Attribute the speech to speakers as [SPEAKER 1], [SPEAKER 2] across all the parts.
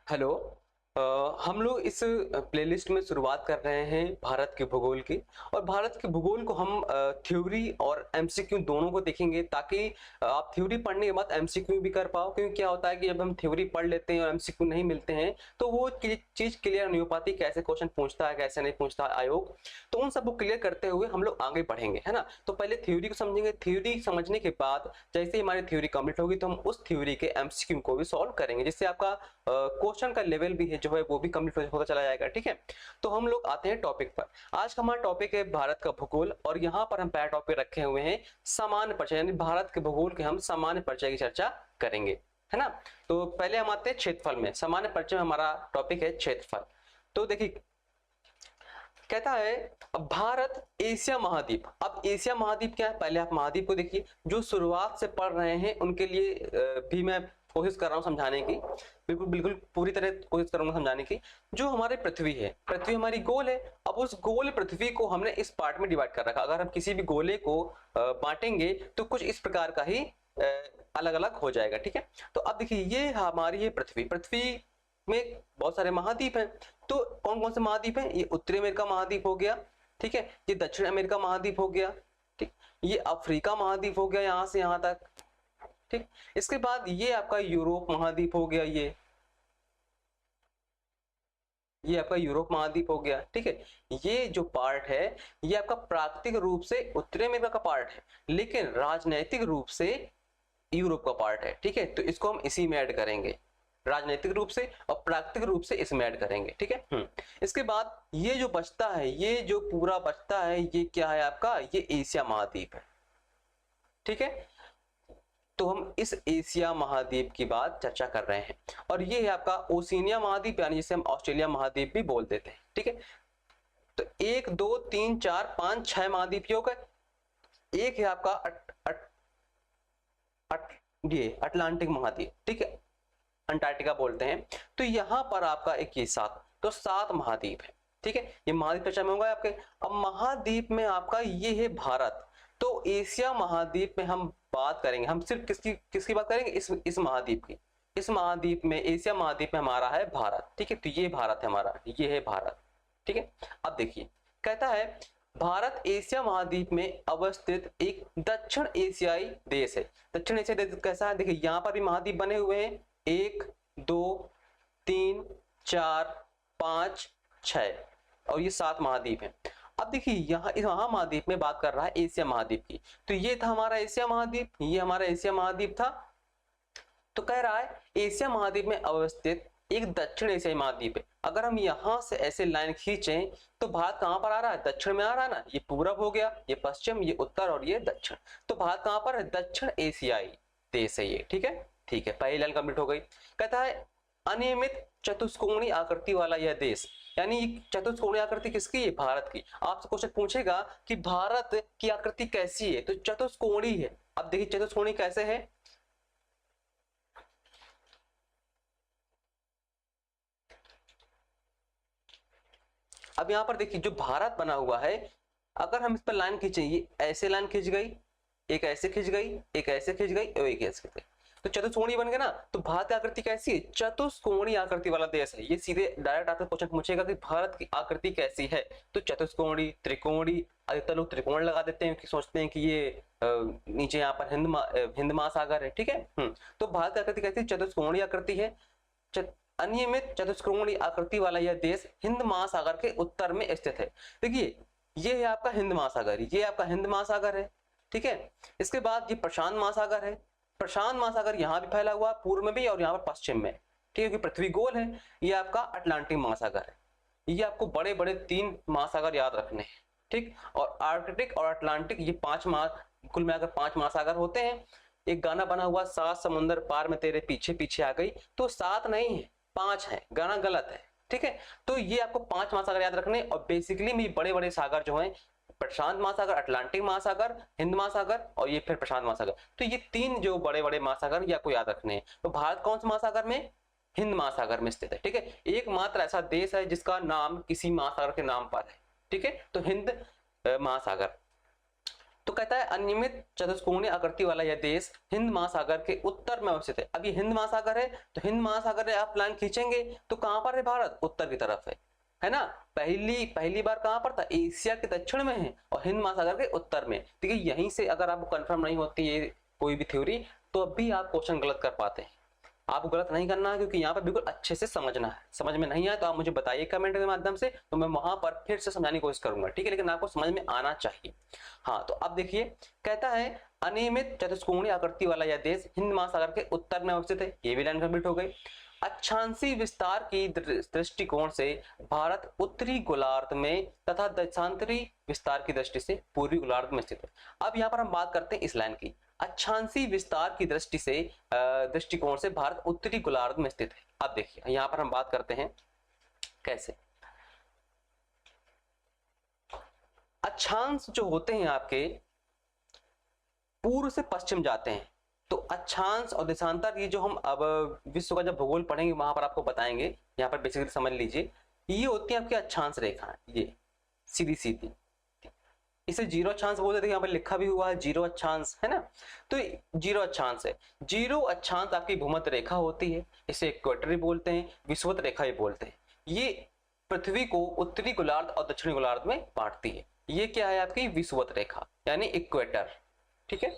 [SPEAKER 1] Hello. हम लोग इस प्लेलिस्ट में शुरुआत कर रहे हैं भारत के भूगोल की। और भारत के भूगोल को हम थ्योरी और एमसीक्यू दोनों को देखेंगे, ताकि आप थ्योरी पढ़ने के बाद एमसीक्यू भी कर पाओ। क्योंकि क्या होता है कि जब हम थ्योरी पढ़ लेते हैं और एमसीक्यू नहीं मिलते हैं तो वो चीज क्लियर नहीं हो पाती, कैसे क्वेश्चन पूछता है कैसे नहीं पूछता है आयोग। तो उन सबको क्लियर करते हुए हम लोग आगे बढ़ेंगे, है ना। तो पहले थ्योरी को समझेंगे। थ्योरी समझने के बाद जैसे ही हमारी थ्योरी कंप्लीट होगी तो हम उस थ्योरी के एमसीक्यू को भी सॉल्व करेंगे, जिससे आपका क्वेश्चन का लेवल भी है जो है वो भी कंप्लीट होता चला जाएगा। ठीक है, तो हम लोग आते हैं टॉपिक पर। आज का हमारा टॉपिक है भारत का भूगोल, और यहाँ पर हम पहला टॉपिक रखे हुए हैं सामान्य परिचय, यानी भारत के भूगोल के हम सामान्य परिचय की चर्चा करेंगे, है ना। तो पहले हम आते हैं क्षेत्रफल में। सामान्य परिचय में हमारा टॉपिक है क्षेत्रफल। तो देखिए, कहता है भारत एशिया महाद्वीप। अब एशिया महाद्वीप क्या है, पहले आप महाद्वीप को देखिए। जो शुरुआत से पढ़ रहे हैं उनके लिए भी मैं कोशिश कर रहा हूं समझाने की, बिल्कुल बिल्कुल पूरी तरह कोशिश करूंगा समझाने की। जो हमारी पृथ्वी है, पृथ्वी हमारी गोल है। अब उस गोल पृथ्वी को हमने इस पार्ट में डिवाइड कर रखा। अगर हम किसी भी गोले को बांटेंगे तो कुछ इस प्रकार का ही अलग अलग हो जाएगा। ठीक है, तो अब देखिए ये हमारी है पृथ्वी। पृथ्वी में बहुत सारे महाद्वीप हैं। तो कौन कौन से महाद्वीप हैं? ये उत्तरी अमेरिका महाद्वीप हो गया, ठीक है। ये दक्षिण अमेरिका महाद्वीप हो गया, ठीक। ये अफ्रीका महाद्वीप हो गया यहां से यहां तक, ठीक। इसके बाद ये आपका यूरोप महाद्वीप हो गया, ये आपका यूरोप महाद्वीप हो गया, ठीक है। ये जो पार्ट है ये आपका प्राकृतिक रूप से उत्तरी अमेरिका का पार्ट है, लेकिन राजनैतिक रूप से यूरोप का पार्ट है, ठीक है। तो इसको हम इसी में ऐड करेंगे, राजनीतिक रूप से और प्राकृतिक रूप से इसमें ऐड करेंगे, ठीक है। इसके बाद ये जो बचता है, ये जो पूरा बचता है, ये क्या है आपका? ये एशिया महाद्वीप है, ठीक है। तो हम इस एशिया महाद्वीप की बात चर्चा कर रहे हैं। और ये है आपका ओशिनिया महाद्वीप, यानी जिसे हम ऑस्ट्रेलिया महाद्वीप भी बोल देते हैं, ठीक है। तो 1 2 3 4 5 6 महाद्वीप हो गए। एक है आपका ये अटलांटिक महाद्वीप, ठीक है, अंटार्कटिका बोलते हैं। तो यहां पर आपका एक ये 7, तो 7 महाद्वीप है, ठीक है। ये महाद्वीप चर्चा में होगा आपके। अब महाद्वीप में आपका ये है भारत। तो एशिया महाद्वीप में हम बात करेंगे, हम सिर्फ किसकी किसकी बात करेंगे? इस महाद्वीप की। इस महाद्वीप में, एशिया महाद्वीप में हमारा है भारत, ठीक है। तो ये भारत है हमारा, ये है भारत, ठीक है। अब देखिए, कहता है भारत एशिया महाद्वीप में अवस्थित एक दक्षिण एशियाई देश है। दक्षिण एशियाई देश कैसा है? देखिए यहां पर भी महाद्वीप बने हुए हैं, 1 2 3 4 5 6, और ये 7 महाद्वीप हैं। अब देखिए यहाँ इस महाद्वीप में बात कर रहा है एशिया महाद्वीप की। तो ये था हमारा एशिया महाद्वीप, ये हमारा एशिया महाद्वीप था। तो कह रहा है एशिया महाद्वीप में अवस्थित एक दक्षिण एशियाई महाद्वीप है। अगर हम यहां से ऐसे लाइन खींचें तो भारत कहां पर आ रहा है? दक्षिण में आ रहा है ना। ये पूरब हो गया, ये पश्चिम, ये उत्तर और ये दक्षिण। तो भारत कहां पर है? दक्षिण एशियाई देश है ये, ठीक है। ठीक है, पहली लाइन कंप्लीट हो गई। कहता है अनियमित चतुष्कोणीय आकृति वाला यह देश, यानी चतुष्कोणीय आकृति किसकी है? भारत की। आपसे क्वेश्चन पूछेगा कि भारत की आकृति कैसी है, तो चतुष्कोणीय है। अब देखिए चतुष्कोणीय कैसे है? अब यहां पर देखिए जो भारत बना हुआ है, अगर हम इस पर लाइन खींचे, ये ऐसे लाइन खींच गई, एक ऐसे खींच गई, एक ऐसे खींच गई और एक ऐसे खींच गई, तो चतुष्कोणीय बन गया ना। तो भारत की आकृति कैसी है? चतुष्कोणीय आकृति वाला देश है। ये सीधे डायरेक्ट आपसे क्वेश्चन पूछेगा कि भारत की आकृति कैसी है, तो चतुष्कोणीय, त्रिकोणीय। अधिकतर लोग त्रिकोण लगा देते हैं कि सोचते हैं कि ये नीचे यहाँ पर हिंद महासागर है, ठीक है। तो भारत की आकृति कैसी? चतुष्कोणीय आकृति है। अनियमित चतुष्कोणीय आकृति वाला यह देश हिंद महासागर के उत्तर में स्थित है। देखिए ये है आपका हिंद महासागर, ये आपका हिंद महासागर है, ठीक है। इसके बाद ये प्रशांत महासागर है। प्रशांत महासागर यहाँ भी फैला हुआ है, पूर्व में भी और यहाँ पर पश्चिम में, ठीक है, क्योंकि पृथ्वी गोल है। ये आपका अटलांटिक महासागर है। ये आपको बड़े बड़े 3 महासागर याद रखने हैं, ठीक। और आर्कटिक और अटलांटिक, ये 5 कुल मिलाकर 5 महासागर होते हैं। एक गाना बना हुआ, 7 समुंदर पार में तेरे पीछे पीछे आ गई, तो 7 नहीं है, 5 है, गाना गलत है, ठीक है। तो ये आपको 5 महासागर याद रखने। और बेसिकली में बड़े बड़े सागर जो हैं, प्रशांत महासागर, अटलांटिक महासागर, हिंद महासागर और ये फिर प्रशांत महासागर। तो ये 3 जो बड़े बड़े महासागर ये आपको याद रखने हैं। तो भारत कौन से महासागर में? हिंद महासागर में स्थित है, ठीक है। एकमात्र ऐसा देश है जिसका नाम किसी महासागर के नाम पर है, ठीक है। तो हिंद महासागर। तो कहता है अनियमित चतुष्कोणीय आकृति वाला यह देश हिंद महासागर के उत्तर में अवस्थित है। अब ये हिंद महासागर है, तो हिंद महासागर में आप लाइन खींचेंगे तो कहां पर है भारत? उत्तर की तरफ है ना। पहली बार कहां पर था? एशिया के दक्षिण में है और हिंद महासागर के उत्तर में। ठीक है, यहीं से अगर आपको कंफर्म नहीं होती है कोई भी थ्योरी तो अब भी आप क्वेश्चन गलत कर पाते हैं। आपको गलत नहीं करना है क्योंकि यहाँ पर बिल्कुल अच्छे से समझना है। समझ में नहीं आए तो आप मुझे बताइए कमेंट के माध्यम से, तो मैं वहां पर फिर से समझाने की कोशिश करूंगा। ठीक है, लेकिन आपको समझ में आना चाहिए। हाँ, तो अब देखिए कहता है अनियमित चतुष्कोणीय आकृति वाला यह देश हिंद महासागर के उत्तर में अवस्थित है। ये भी लाइन कंप्लीट हो गई। अक्षांशीय विस्तार की दृष्टिकोण से भारत उत्तरी गोलार्ध में तथा देशांतरी विस्तार की दृष्टि से पूर्वी गोलार्ध में स्थित है। अब यहाँ पर हम बात करते हैं इस लाइन की। अक्षांशीय विस्तार की दृष्टि से दृष्टिकोण से भारत उत्तरी गोलार्ध में स्थित है। अब देखिए यहाँ पर हम बात करते हैं कैसे। अक्षांश जो होते हैं आपके पूर्व से पश्चिम जाते हैं, तो अक्षांश और देशांतर ये जो हम अब विश्व का जब भूगोल पढ़ेंगे वहां पर आपको बताएंगे। यहाँ पर बेसिकली समझ लीजिए ये होती है आपकी अक्षांश रेखा, ये सीधी सीधी, इसे जीरो अक्षांश बोलते थे। यहाँ पर लिखा भी हुआ है जीरो अक्षांश, है ना। तो जीरो अक्षांश है। जीरो अक्षांश आपकी भूमध्य रेखा होती है, इसे इक्वेटर भी बोलते हैं, विषुवत रेखा भी बोलते हैं। ये पृथ्वी को उत्तरी गोलार्ध और दक्षिणी गोलार्ध में बांटती है। ये क्या है आपकी विषुवत रेखा यानी इक्वेटर। ठीक है,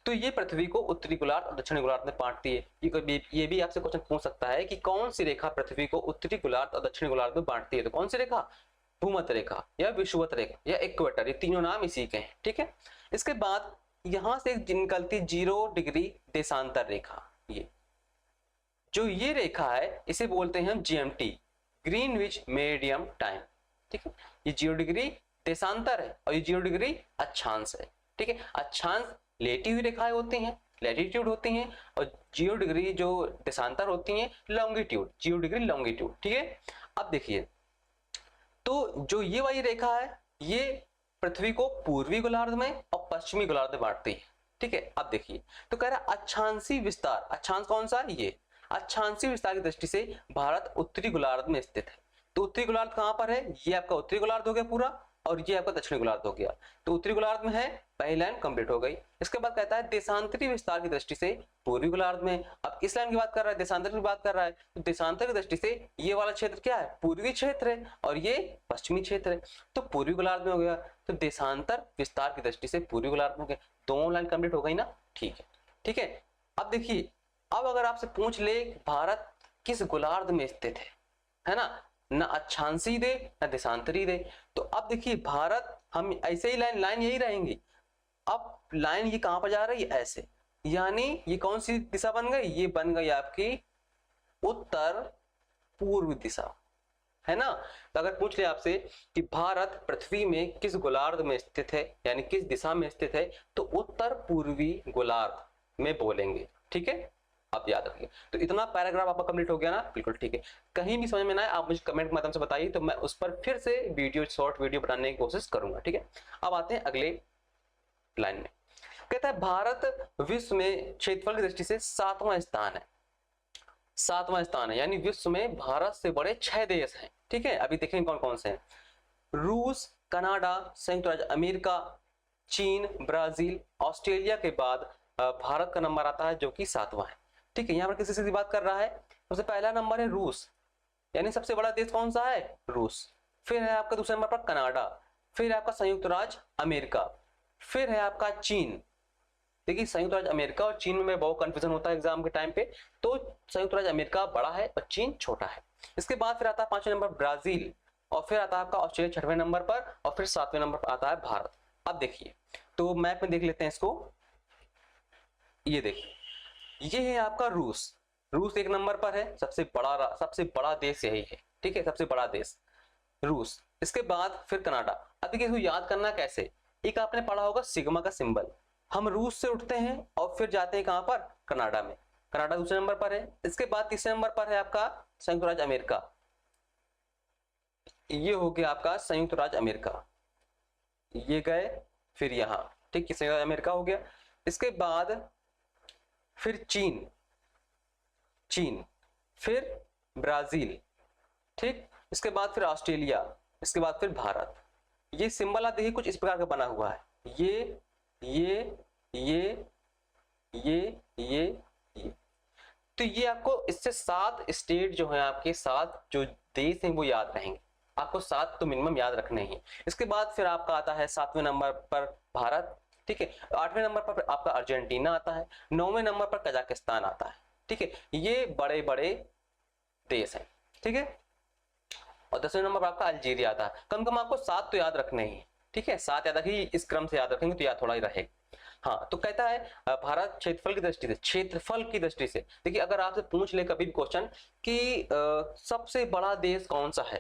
[SPEAKER 1] तो ये पृथ्वी को उत्तरी गोलार्ध और दक्षिणी गोलार्ध में बांटती है। ये भी आपसे क्वेश्चन पूछ सकता है कि कौन सी रेखा पृथ्वी को उत्तरी गोलार्ध और दक्षिणी गोलार्ध में बांटती है। तो कौन सी रेखा? भूमध्य रेखा या विषुवत रेखा या इक्वेटर, ये तीनों नाम इसी के हैं। ठीक है, इसके बाद यहां से निकलती 0 डिग्री देशांतर रेखा। ये जो ये रेखा है इसे बोलते हैं हम GMT, ग्रीनविच मीडियम टाइम। ठीक है, ये 0 डिग्री देशांतर है और ये 0 डिग्री अक्षांश है। ठीक है, अक्षांश लेटी हुई रेखाएं होती हैं, लैटिट्यूड होती हैं, और 0 डिग्री जो देशांतर होती हैं लॉन्गिट्यूड, 0 डिग्री लॉन्गिट्यूड। ठीक है, अब देखिए तो जो ये वाली रेखा है ये पृथ्वी को पूर्वी गोलार्ध में और पश्चिमी गोलार्ध में बांटती है। ठीक है, अब देखिए तो कह रहा है अक्षांशीय विस्तार, अक्षांश कौन सा? ये अक्षांशीय विस्तार की दृष्टि से भारत उत्तरी गोलार्ध में स्थित है। तो उत्तरी गोलार्ध कहां पर है? ये आपका उत्तरी गोलार्ध हो गया पूरा और ये आपका दक्षिणी गोलार्ध हो गया। तो उत्तरी गोलार्ध में है, पहली लाइन कंप्लीट हो गई। इसके बाद कहता है देशांतरी विस्तार की दृष्टि से पूर्वी गोलार्ध में। अब इस लाइन की बात कर रहा है, देशांतर की बात कर रहा है, तो देशांतर की दृष्टि से ये वाला क्षेत्र क्या है? पूर्वी क्षेत्र है और ये पश्चिमी क्षेत्र है। तो पूर्वी गोलार्ध में हो गया, तो देशांतर विस्तार की दृष्टि से पूर्वी गोलार्ध में हो गया। दोनों लाइन कंप्लीट हो गई ना। ठीक है, ठीक है। अब देखिए, अब अगर आपसे पूछ ले भारत किस गोलार्ध में स्थित है ना, ना अक्षांशीय दे ना देशांतरी दे, तो अब देखिए भारत, हम ऐसे ही लाइन यही रहेंगी। अब लाइन ये कहां पर जा रही है? ऐसे, यानी ये कौन सी दिशा बन गई? ये बन गई आपकी उत्तर पूर्व दिशा, है ना। तो अगर पूछ ले आपसे कि भारत पृथ्वी में किस गोलार्ध में स्थित है यानी किस दिशा में स्थित है, तो उत्तर पूर्वी गोलार्ध में बोलेंगे। ठीक है, आप याद रखिए। तो इतना पैराग्राफ आपका कंप्लीट हो गया ना, बिल्कुल ठीक है। कहीं भी समझ में ना आए आप मुझे कमेंट के माध्यम से बताइए, तो मैं उस पर फिर से शॉर्ट वीडियो बनाने की कोशिश करूंगा। ठीक है, अब आते हैं अगले लाइन में। कहता है भारत विश्व में क्षेत्रफल की दृष्टि से 7वां स्थान है। 7वां स्थान है यानी विश्व में भारत से बड़े 6 देश हैं। ठीक है, अभी देखेंगे कौन कौन से हैं। रूस, कनाडा, संयुक्त राज्य अमेरिका, चीन, ब्राजील, ऑस्ट्रेलिया के बाद भारत का नंबर आता है जो कि 7वां है। ठीक है, यहाँ पर किसी से बात कर रहा है। सबसे पहला नंबर है रूस, यानी सबसे बड़ा देश कौन सा है? रूस। फिर है आपका दूसरे नंबर पर कनाडा, फिर है आपका संयुक्त राज्य अमेरिका, फिर है आपका चीन। देखिए संयुक्त राज्य अमेरिका और चीन में बहुत कंफ्यूजन होता है एग्जाम के टाइम पे, तो संयुक्त राज्य अमेरिका बड़ा है और चीन छोटा है। इसके बाद फिर आता है 5वें नंबर ब्राजील, और फिर आता है आपका ऑस्ट्रेलिया 6वें नंबर पर, और फिर 7वें नंबर पर आता है भारत। अब देखिए तो मैप में देख लेते हैं इसको। ये देखिए, ये है आपका रूस। रूस 1 नंबर पर है, सबसे बड़ा देश यही है। ठीक है, सबसे बड़ा देश रूस। इसके बाद फिर कनाडा। अब देखिए इसको याद करना कैसे, एक आपने पढ़ा होगा सिग्मा का सिंबल। हम रूस से उठते हैं और फिर जाते हैं कहां पर? कनाडा में। कनाडा दूसरे नंबर पर है। इसके बाद तीसरे नंबर पर है आपका संयुक्त राज्य अमेरिका। ये हो गया आपका संयुक्त राज्य अमेरिका, ये गए फिर यहां। ठीक है, संयुक्त राज्य अमेरिका हो गया। इसके बाद फिर चीन, फिर ब्राजील। ठीक, इसके बाद फिर ऑस्ट्रेलिया, इसके बाद फिर भारत। ये सिंबल आप देखिए कुछ इस प्रकार का बना हुआ है। ये ये ये ये तो ये आपको इससे 7 स्टेट जो है आपके 7 जो देश हैं वो याद रहेंगे। आपको 7 तो मिनिमम याद रखने ही। इसके बाद फिर आपका आता है 7वें नंबर पर भारत, ठीक है। 8वें नंबर पर आपका अर्जेंटीना आता है। 9वें नंबर पर कजाकिस्तान आता है, ठीक है। ये बड़े बड़े देश हैं, ठीक है। और 10वें नंबर पर आपका अल्जीरिया आता है। कम आपको 7 तो याद रखने ही, ठीक है। 7 याद रखिए, इस क्रम से याद रखेंगे तो याद थोड़ा ही रहेगा। हाँ, तो कहता है भारत क्षेत्रफल की दृष्टि से, क्षेत्रफल की दृष्टि से देखिए, अगर आपसे पूछ ले कभी भी क्वेश्चन कि सबसे बड़ा देश कौन सा है,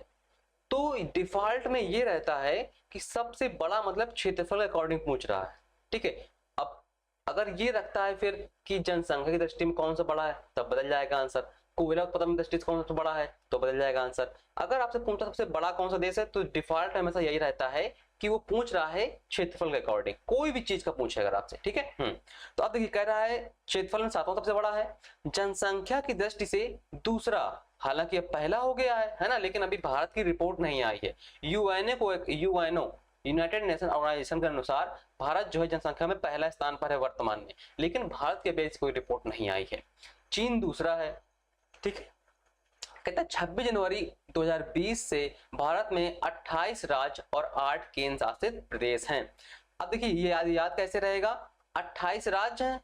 [SPEAKER 1] तो डिफॉल्ट में ये रहता है कि सबसे बड़ा मतलब क्षेत्रफल के अकॉर्डिंग पूछ रहा है, ठीक है। अब अगर ये रखता है फिर कि जनसंख्या की दृष्टि में कौन सा बड़ा है, तब बदल जाएगा आंसर। कोयला उत्पादन की दृष्टि से कौन सा बड़ा है, तो बदल जाएगा आंसर। अगर आपसे पूछता सबसे बड़ा कौन सा देश है, तो डिफॉल्ट हमेशा यही रहता है कि वो पूछ रहा है क्षेत्रफल के अकॉर्डिंग, कोई भी चीज का पूछे अगर आपसे, ठीक है। तो अब देखिए कह रहा है क्षेत्रफल में 7वां सबसे बड़ा है, जनसंख्या की दृष्टि से दूसरा, हालांकि अब पहला हो गया है ना, लेकिन अभी भारत की रिपोर्ट नहीं आई है। यूएनओ यूनाइटेड नेशन ऑर्गेनाइजेशन के अनुसार भारत जो है जनसंख्या में पहला स्थान पर है वर्तमान में, लेकिन भारत के बेस कोई रिपोर्ट नहीं आई है। चीन दूसरा है, ठीक है। कहता है 26 जनवरी 2020 से भारत में 28 राज्य और 8 केंद्र शासित प्रदेश हैं। अब देखिए ये याद कैसे रहेगा, 28 राज्य हैं,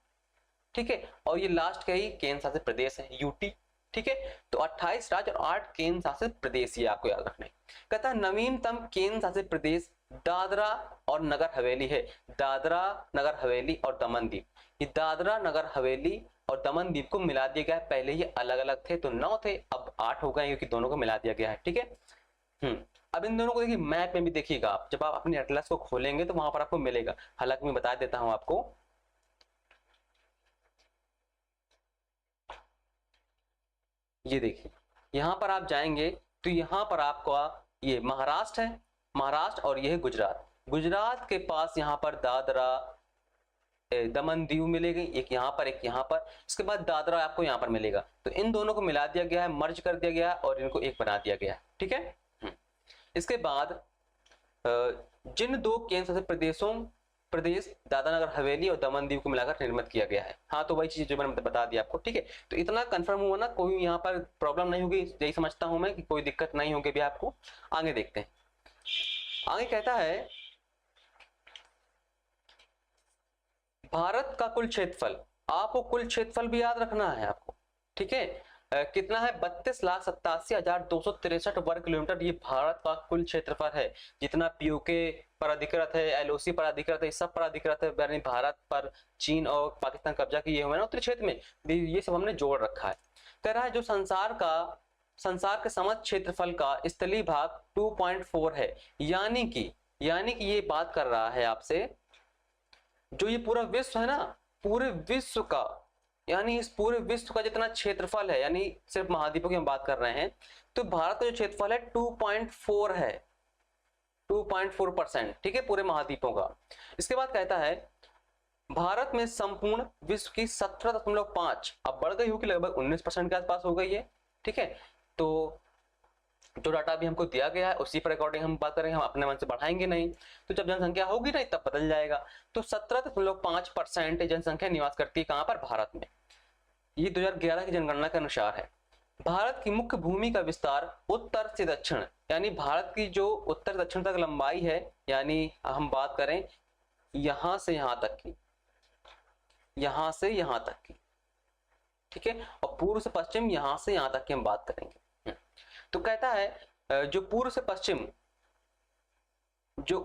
[SPEAKER 1] ठीक है, और ये लास्ट का ही केंद्र शासित प्रदेश है यूटी, ठीक है। तो 28 राज्य और 8 केंद्र शासित प्रदेश ये आपको याद रखना है। कहता है नवीनतम केंद्र शासित प्रदेश दादरा और नगर हवेली है। दादरा नगर हवेली और दमन दीव, ये दादरा नगर हवेली और दमन दीव को मिला दिया गया है। पहले ये अलग अलग थे तो 9 थे, अब 8 हो गए क्योंकि दोनों को मिला दिया गया है, ठीक है। अब इन दोनों को देखिए मैप में भी देखिएगा आप, जब आप अपने एटलस को खोलेंगे तो वहां पर आपको मिलेगा। हालांकि मैं बता देता हूं आपको, ये देखिए यहां पर आप जाएंगे तो यहां पर आपका ये महाराष्ट्र है, महाराष्ट्र, और ये है गुजरात। गुजरात के पास यहाँ पर दादरा दमन दीव मिलेगी, एक यहाँ पर एक यहाँ पर, इसके बाद दादरा आपको यहाँ पर मिलेगा। तो इन दोनों को मिला दिया गया है, मर्ज कर दिया गया है और इनको एक बना दिया गया है, ठीक है। इसके बाद जिन 2 केंद्र शासित प्रदेश दादरा नगर हवेली और दमन दीव को मिलाकर निर्मित किया गया है। हाँ, तो वही चीज जो मैंने बता दिया आपको, ठीक है। तो इतना कंफर्म हुआ ना, कोई यहाँ पर प्रॉब्लम नहीं होगी, यही समझता हूं मैं कि कोई दिक्कत नहीं होगी भी आपको। आगे देखते हैं, आगे कहता है भारत का कुल क्षेत्रफल, आपको कुल क्षेत्रफल भी याद रखना है आपको, ठीक है। कितना है, 32,87,263 वर्ग किलोमीटर, ये भारत का कुल क्षेत्रफल है। जितना पीओके पर अधिकृत है, एलओसी पर अधिकृत है, सब पर अधिकृत है, यानी भारत पर चीन और पाकिस्तान कब्जा किए हुए हैं उत्तरी क्षेत्र में, ये सब हमने जोड़ रखा है। कह रहा है जो संसार के समस्त क्षेत्रफल का स्थलीय भाग 2.4 है, यानी कि ये बात कर रहा है आपसे, जो ये पूरा विश्व है ना, पूरे विश्व का, यानी इस पूरे विश्व का जितना क्षेत्रफल है, यानी सिर्फ महाद्वीपों की हम बात कर रहे हैं, तो भारत का जो क्षेत्रफल है 2.4 है, 2.4%, ठीक है, पूरे महाद्वीपों का। इसके बाद कहता है भारत में संपूर्ण विश्व की 17.5, अब बढ़ गई होगी, लगभग 19% के आसपास हो गई है, ठीक है। तो जो डाटा भी हमको दिया गया है उसी पर अकॉर्डिंग हम बात करेंगे, हम अपने मन से बढ़ाएंगे नहीं। तो जब जनसंख्या होगी नहीं तब बदल जाएगा। तो 17.5% जनसंख्या निवास करती है कहां पर, भारत में। ये 2011 की जनगणना के अनुसार है। भारत की मुख्य भूमि का विस्तार उत्तर से दक्षिण, यानी भारत की जो उत्तर दक्षिण तक लंबाई है, यानी हम बात करें यहां से यहां तक की, यहां से यहां तक की, ठीक है, और पूर्व से पश्चिम यहां से यहां तक की हम बात करेंगे। तो कहता है जो पूर्व से पश्चिम, जो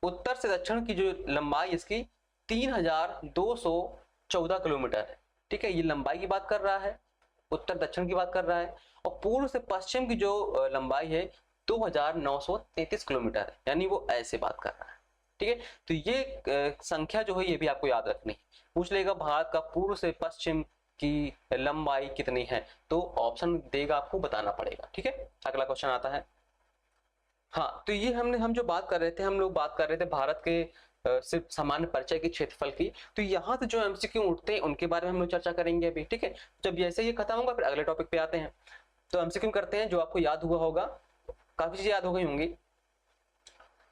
[SPEAKER 1] उत्तर से दक्षिण की जो लंबाई इसकी 3,214 किलोमीटर है, ठीक है, ये लंबाई की बात कर रहा है, उत्तर दक्षिण की बात कर रहा है। और पूर्व से पश्चिम की जो लंबाई है 2,933 किलोमीटर है, यानी वो ऐसे बात कर रहा है, ठीक है। तो ये संख्या जो है ये भी आपको याद रखनी है। पूछ लेगा भारत का पूर्व से पश्चिम की लंबाई कितनी है, तो ऑप्शन देगा, आपको बताना पड़ेगा, ठीक है। अगला क्वेश्चन आता है, हाँ, तो ये हम जो बात कर रहे थे, हम लोग बात कर रहे थे भारत के सिर्फ सामान्य परिचय की, क्षेत्रफल की। तो यहाँ से जो एमसीक्यू उठते हैं उनके बारे में हम लोग चर्चा करेंगे अभी, ठीक है। जब जैसे ये खत्म होगा फिर अगले टॉपिक पे आते हैं। तो एमसीक्यू करते हैं, जो आपको याद हुआ होगा, काफी चीजें याद हो गई होंगी।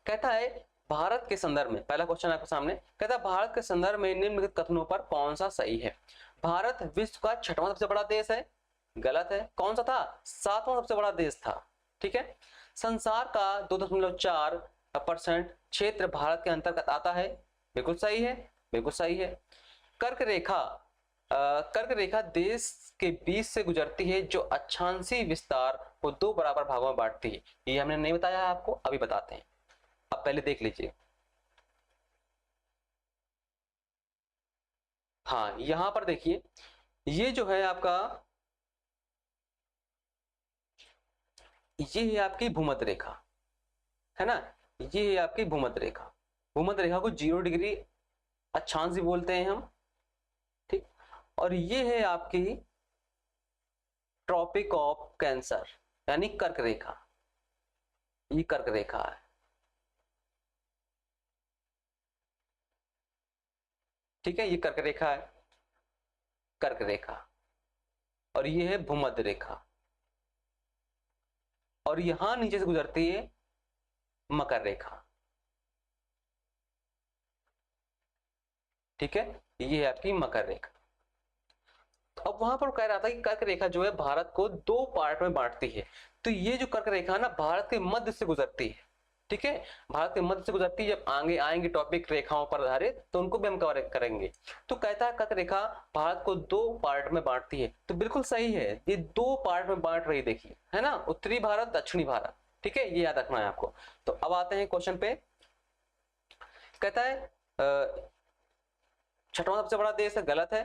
[SPEAKER 1] कहता है भारत के संदर्भ में, पहला क्वेश्चन आपके सामने कहता है भारत के संदर्भ में निम्नलिखित कथनों पर कौन सा सही है? भारत विश्व का 6वां सबसे बड़ा देश है, गलत है। कौन सा था? 7वां सबसे बड़ा देश था, ठीक है। संसार का 2.4% क्षेत्र भारत के अंतर्गत आता है, बिल्कुल सही है, बिल्कुल सही है। कर्क रेखा देश के बीच से गुजरती है जो अक्षांशीय विस्तार को 2 बराबर भागों में बांटती है। ये हमने नहीं बताया है आपको, अभी बताते हैं, अब पहले देख लीजिए। हाँ, यहां पर देखिए, ये जो है आपका, ये है आपकी भूमध्य रेखा, है ना, ये है आपकी भूमध्य रेखा। भूमध्य रेखा को 0 डिग्री अक्षांश भी बोलते हैं हम, ठीक। और ये है आपकी ट्रॉपिक ऑफ कैंसर, यानी कर्क रेखा, ये कर्क रेखा है, ठीक है। ये कर्क रेखा है, कर्क रेखा, और ये है भूमध्य रेखा, और यहां नीचे से गुजरती है मकर रेखा, ठीक है। ये है आपकी मकर रेखा। तो अब वहां पर कह रहा था कि कर्क रेखा जो है भारत को 2 पार्ट में बांटती है। तो ये जो कर्क रेखा है ना, भारत के मध्य से गुजरती है, ठीक है। भारत के मध्य से गुजरती है। जब आगे आएंगे टॉपिक रेखाओं पर आधारित, तो उनको भी हम कवर करेंगे। तो कहता है कर्क रेखा भारत को 2 पार्ट में बांटती है, तो बिल्कुल सही है, ये 2 पार्ट में बांट रही, देखिए, है ना, उत्तरी भारत, दक्षिणी भारत, ठीक है, ये याद रखना है आपको। तो अब आते हैं क्वेश्चन पे। कहता है 6वां सबसे बड़ा देश है, गलत है।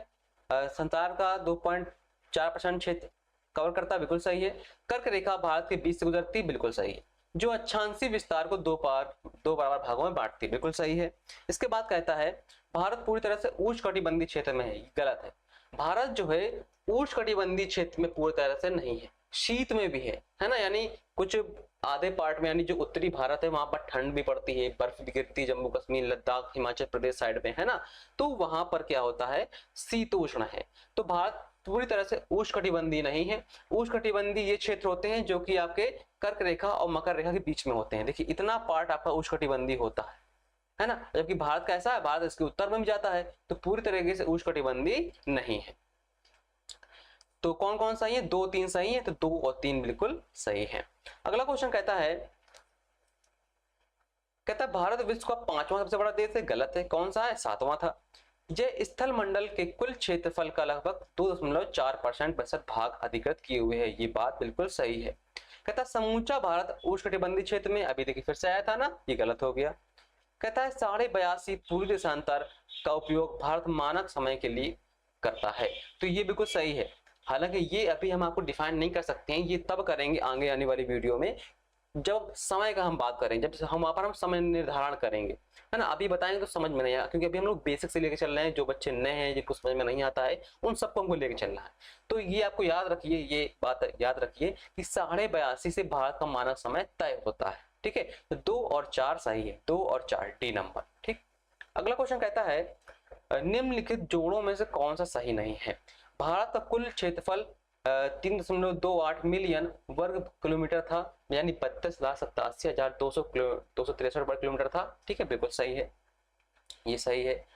[SPEAKER 1] संसार का 2.4% क्षेत्र कवर करता, बिल्कुल सही है। कर्क रेखा भारत के बीच से गुजरती, बिल्कुल सही है। जो अक्षांशीय विस्तार को 2 बराबर भागों में बांटती, बिल्कुल सही है। इसके बाद कहता है भारत पूरी तरह से उष्णकटिबंधीय क्षेत्र में है, गलत है। भारत जो है उष्णकटिबंधीय क्षेत्र में पूरी तरह से नहीं है, शीत में भी है ना, यानी कुछ आधे पार्ट में, यानी जो उत्तरी भारत है वहां पर ठंड भी पड़ती है, बर्फ भी गिरती है, जम्मू कश्मीर, लद्दाख, हिमाचल प्रदेश साइड में, है ना, तो वहां पर क्या होता है, शीतोष्ण है। तो भारत पूरी तरह से उष्णकटिबंधीय नहीं है। उष्णकटिबंधीय ये क्षेत्र होते हैं जो कि आपके कर्क रेखा और मकर रेखा के बीच में होते हैं। देखिए, इतना पार्ट आपका उष्णकटिबंधीय होता है ना, जबकि भारत का ऐसा है, भारत इसके उत्तर में भी जाता है, तो पूरी तरीके से उष्णकटिबंधीय नहीं है। तो कौन कौन सही है? 2, 3 सही है, तो 2 और 3 बिल्कुल सही है। अगला क्वेश्चन कहता है भारत विश्व का 5वां सबसे बड़ा देश है, गलत है। कौन सा है? 7वां था। यह स्थल मंडल के कुल क्षेत्रफल का लगभग 2.4% भाग अधिकृत किए हुए है, ये बात बिल्कुल सही है। कहता समूचा भारत उष्णकटिबंधीय क्षेत्र में, अभी देखिए फिर से आया था ना, ये गलत हो गया। कहता है 82.5 पूर्व देशांतर का उपयोग भारत मानक समय के लिए करता है, तो ये बिल्कुल सही है। हालांकि ये अभी हम आपको डिफाइन नहीं कर सकते हैं, ये तब करेंगे आगे आने वाली वीडियो में, जब समय का हम बात करें, जब हम वहां पर हम समय निर्धारण करेंगे, है ना। अभी बताएंगे तो समझ में नहीं आया, क्योंकि अभी हम लोग बेसिक से लेके चल रहे हैं। जो बच्चे नए हैं, जिनको समझ में नहीं आता है, उन सबको हमको लेके चलना है। तो ये आपको याद रखिए, ये बात याद रखिए कि 82.5 से भारत का मानक समय तय होता है, ठीक है। तो 2 और 4 सही है, 2 और 4 डी नंबर, ठीक। अगला क्वेश्चन कहता है निम्नलिखित जोड़ों में से कौन सा सही नहीं है? भारत का कुल क्षेत्रफल 3.28 मिलियन वर्ग किलोमीटर था, यानी 32,87,263 वर्ग किलोमीटर था, ठीक है, बिल्कुल सही है, ये सही है।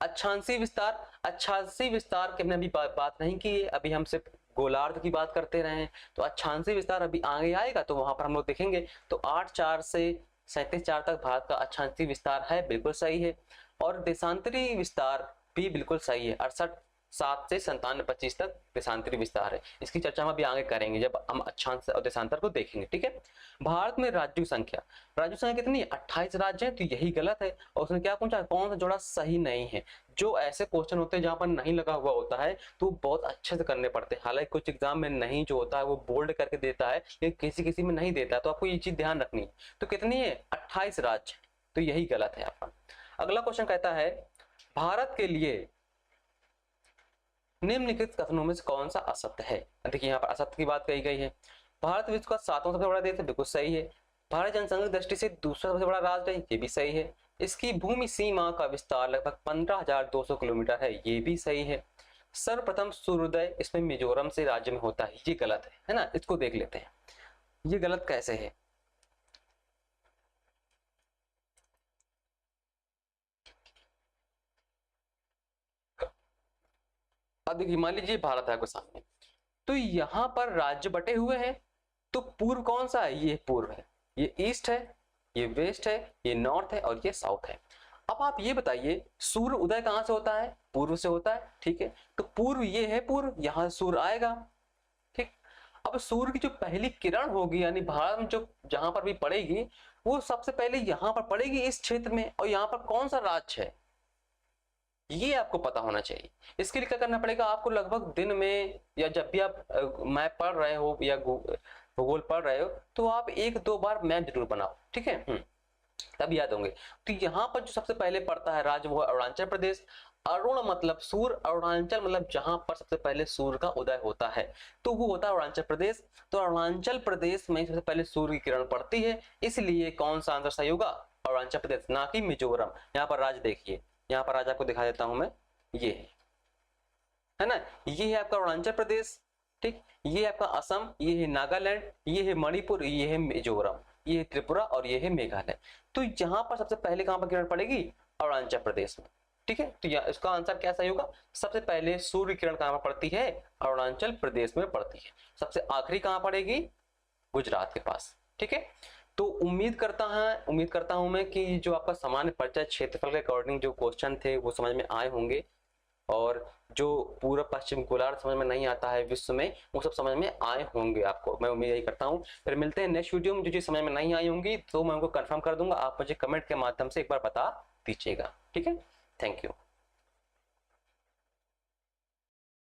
[SPEAKER 1] अक्षांशीय विस्तार, अक्षांशीय विस्तार की हमने अभी बात नहीं की है, अभी हम सिर्फ गोलार्ध की बात करते रहे हैं। तो अक्षांशीय विस्तार अभी आगे आएगा, तो वहां पर हम लोग देखेंगे। तो 8.4 से 37.4 तक भारत का अक्षांशीय विस्तार है, बिल्कुल सही है। और देशांतरी विस्तार भी बिल्कुल सही है, 68.7 से 97.25 तक देशांतरी विस्तार है। इसकी चर्चा हम अभी आगे करेंगे जब हम अक्षांश और देशांतर को देखेंगे, ठीक है। भारत में राज्यों की संख्या, कितनी है? 28 राज्य है, तो यही गलत है। और उसने क्या पूछा, कौन सा जोड़ा सही नहीं है? जो ऐसे क्वेश्चन होते हैं जहां पर नहीं लगा हुआ होता है, तो बहुत अच्छे से करने पड़ते हैं। हालांकि कुछ एग्जाम में नहीं जो होता है वो बोल्ड करके देता है, लेकिन किसी किसी में नहीं देता है, तो आपको ये चीज ध्यान रखनी है। तो कितनी है? 28 राज्य, तो यही गलत है आपका। अगला क्वेश्चन कहता है भारत के लिए निम्नलिखित कथनों में से कौन सा असत्य है? देखिए, यहाँ पर असत्य की बात कही गई है। भारत विश्व का 7वां सबसे बड़ा देश है, बिल्कुल सही है। भारत जनसंख्या की दृष्टि से दूसरा सबसे बड़ा राज्य है, ये भी सही है। इसकी भूमि सीमा का विस्तार लगभग 15,200 किलोमीटर है, ये भी सही है। सर्वप्रथम सूर्योदय इसमें मिजोरम से राज्य में होता है, ये गलत है ना। इसको देख लेते हैं, ये गलत कैसे है। अब देखिए मान लीजिए भारत है आपके सामने, तो यहाँ पर राज्य बटे हुए हैं, तो पूर्व कौन सा है? ये पूर्व है, ये ईस्ट है, ये वेस्ट है, ये नॉर्थ है और ये साउथ है। अब आप ये बताइए सूर्य उदय कहां से होता है? पूर्व से होता है, ठीक है। तो पूर्व ये है पूर्व, यहां से सूर्य आएगा, ठीक। अब सूर्य की जो पहली किरण होगी यानी भारत में जो जहां पर भी पड़ेगी वो सबसे पहले यहां पर पड़ेगी इस क्षेत्र में, और यहां पर कौन सा राज्य है ये आपको पता होना चाहिए। इसके लिए क्या करना पड़ेगा आपको, लगभग दिन में या जब भी आप मैप पढ़ रहे हो या भूगोल पढ़ रहे हो तो आप 1-2 बार मैप जरूर बनाओ, ठीक है, तब याद होंगे। तो यहाँ पर जो सबसे पहले पड़ता है राज्य वो है अरुणाचल प्रदेश। अरुण मतलब सूर्य, अरुणाचल मतलब जहां पर सबसे पहले सूर्य का उदय होता है, तो वो होता है अरुणाचल प्रदेश। तो अरुणाचल प्रदेश में सबसे पहले सूर्य की किरण पड़ती है, इसलिए कौन सा आंसर सही होगा? अरुणाचल प्रदेश, ना कि मिजोरम। यहाँ पर राज्य देखिए, यहाँ पर राज्य आपको दिखा देता हूं मैं, ये है ना, ये है आपका अरुणाचल प्रदेश, ठीक। ये है आपका असम, ये है नागालैंड, ये है मणिपुर, ये है मिजोरम, ये है त्रिपुरा और ये है मेघालय। तो यहाँ पर सबसे पहले कहां पर किरण पड़ेगी? अरुणाचल प्रदेश में, ठीक है। तो इसका आंसर क्या सही होगा? सबसे पहले सूर्य किरण कहां पर पड़ती है? अरुणाचल प्रदेश में पड़ती है। सबसे आखिरी कहां पड़ेगी? गुजरात के पास, ठीक है। तो उम्मीद करता हूं मैं कि जो आपका सामान्य परिचय क्षेत्रफल के अकॉर्डिंग जो क्वेश्चन थे वो समझ में आए होंगे, और जो पूर्व पश्चिम गोलार्ध समझ में नहीं आता है विश्व में वो सब समझ में आए होंगे आपको, मैं उम्मीद यही करता हूँ। फिर मिलते हैं नेक्स्ट वीडियो में। जो चीज समझ में नहीं आई होंगी तो मैं उनको कंफर्म कर दूंगा, आप मुझे कमेंट के माध्यम से एक बार बता दीजिएगा, ठीक है। Thank you.